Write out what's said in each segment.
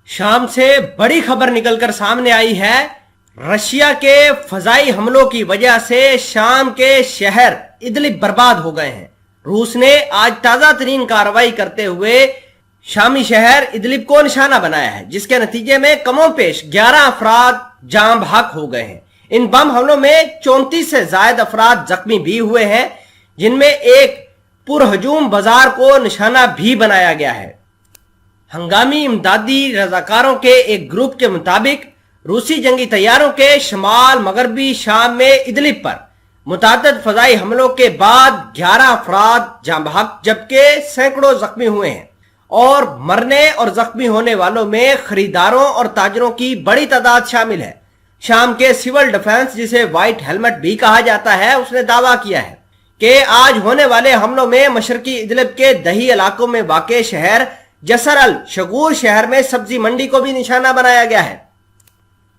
شام سے بڑی خبر نکل کر سامنے آئی ہے۔ رشیا کے فضائی حملوں کی وجہ سے شام کے شہر ادلب برباد ہو گئے ہیں۔ روس نے آج تازہ ترین کارروائی کرتے ہوئے شامی شہر ادلب کو نشانہ بنایا ہے، جس کے نتیجے میں کم و بیش 11 افراد جاں بحق ہو گئے ہیں۔ ان بم حملوں میں 34 سے زائد افراد زخمی بھی ہوئے ہیں، جن میں ایک پرہجوم بازار کو نشانہ بھی بنایا گیا ہے۔ ہنگامی امدادی رضاکاروں کے ایک گروپ کے مطابق روسی جنگی طیاروں کے شمال مغربی شام میں ادلب پر متعدد فضائی حملوں کے بعد 11 افراد جاں بحق جبکہ سینکڑوں زخمی ہوئے ہیں، اور مرنے اور زخمی ہونے والوں میں خریداروں اور تاجروں کی بڑی تعداد شامل ہے۔ شام کے سول ڈیفنس، جسے وائٹ ہیلمٹ بھی کہا جاتا ہے، اس نے دعویٰ کیا ہے کہ آج ہونے والے حملوں میں مشرقی ادلب کے دیہی علاقوں میں واقع شہر جسر الشغور شہر میں سبزی منڈی کو بھی نشانہ بنایا گیا ہے۔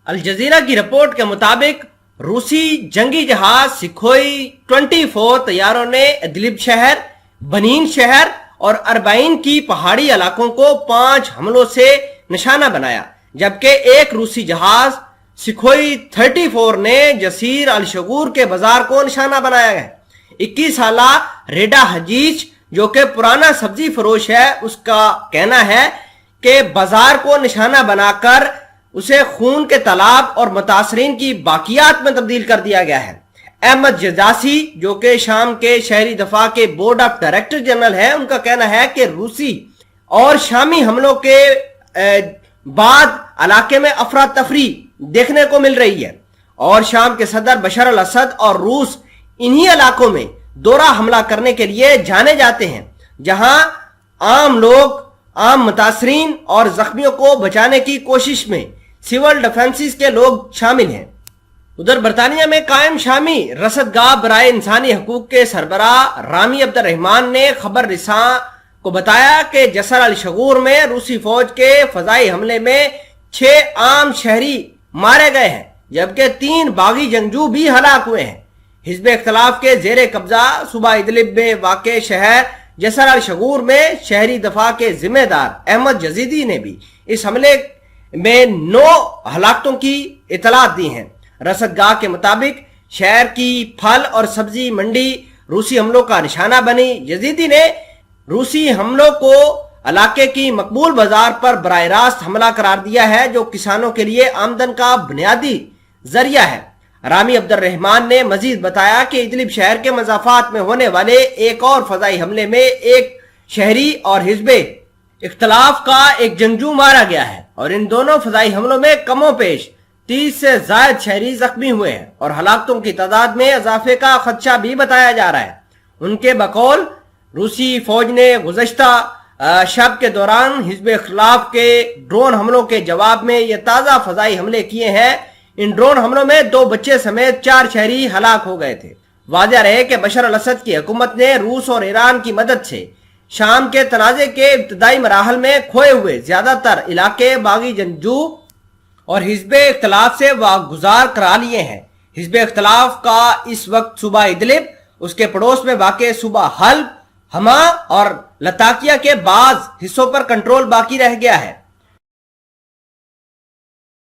الجزیرہ کی رپورٹ کے مطابق روسی جنگی جہاز سکھوئی 24 طیاروں نے ادلب شہر، بنین شہر اور اربعین کی پہاڑی علاقوں کو 5 حملوں سے نشانہ بنایا، جبکہ ایک روسی جہاز سکھوئی 34 نے جسیر الشغور کے بازار کو نشانہ بنایا ہے۔ 21 سالہ ریڈا حجیج، جو کہ پرانا سبزی فروش ہے، اس کا کہنا ہے کہ بازار کو نشانہ بنا کر اسے خون کے تالاب اور متاثرین کی باقیات میں تبدیل کر دیا گیا ہے۔ احمد جزاسی، جو کہ شام کے شہری دفاع کے بورڈ آف ڈائریکٹر جنرل ہے، ان کا کہنا ہے کہ روسی اور شامی حملوں کے بعد علاقے میں افراتفری دیکھنے کو مل رہی ہے، اور شام کے صدر بشار الاسد اور روس انہی علاقوں میں دورہ حملہ کرنے کے لیے جانے جاتے ہیں، جہاں عام لوگ، عام متاثرین اور زخمیوں کو بچانے کی کوشش میں سول ڈیفنسز کے لوگ شامل ہیں۔ ادھر برطانیہ میں قائم شامی رصدگاہ برائے انسانی حقوق کے سربراہ رامی عبد الرحمان نے خبر رساں کو بتایا کہ جسر الشغور میں روسی فوج کے فضائی حملے میں 6 عام شہری مارے گئے ہیں، جبکہ 3 باغی جنگجو بھی ہلاک ہوئے ہیں۔ حزب اختلاف کے زیر قبضہ صوبہ ادلب میں واقع شہر جسر الشغور میں شہری دفاع کے ذمہ دار احمد جزیدی نے بھی اس حملے میں 9 ہلاکتوں کی اطلاعات دی ہیں۔ رصدگاہ کے مطابق شہر کی پھل اور سبزی منڈی روسی حملوں کا نشانہ بنی۔ یزیدی نے روسی حملوں کو علاقے کی مقبول بازار پر براہ راست حملہ قرار دیا ہے، جو کسانوں کے لیے آمدن کا بنیادی ذریعہ ہے۔ رامی عبد الرحمان نے مزید بتایا کہ ادلب شہر کے مضافات میں ہونے والے ایک اور فضائی حملے میں ایک شہری اور حزب اختلاف کا ایک جنگجو مارا گیا ہے، اور ان دونوں فضائی حملوں میں کم و بیش 30 سے زائد شہری زخمی ہوئے ہیں، اور ہلاکتوں کی تعداد میں اضافے کا خدشہ بھی بتایا جا رہا ہے۔ ان کے بقول روسی فوج نے گزشتہ شب کے دوران حزب اختلاف کے ڈرون حملوں کے جواب میں یہ تازہ فضائی حملے کیے ہیں۔ ان ڈرون حملوں میں 2 بچے سمیت 4 شہری ہلاک ہو گئے تھے۔ واضح رہے کہ بشار الاسد کی حکومت نے روس اور ایران کی مدد سے شام کے تنازع کے ابتدائی مراحل میں کھوئے ہوئے زیادہ تر علاقے باغی جنگجو اور حزب اختلاف سے واگزار کرا لیے ہیں۔ حزب اختلاف کا اس وقت صوبہ ادلب، اس کے پڑوس میں واقع صوبہ حلب، حما اور لتاکیہ کے بعض حصوں پر کنٹرول باقی رہ گیا ہے۔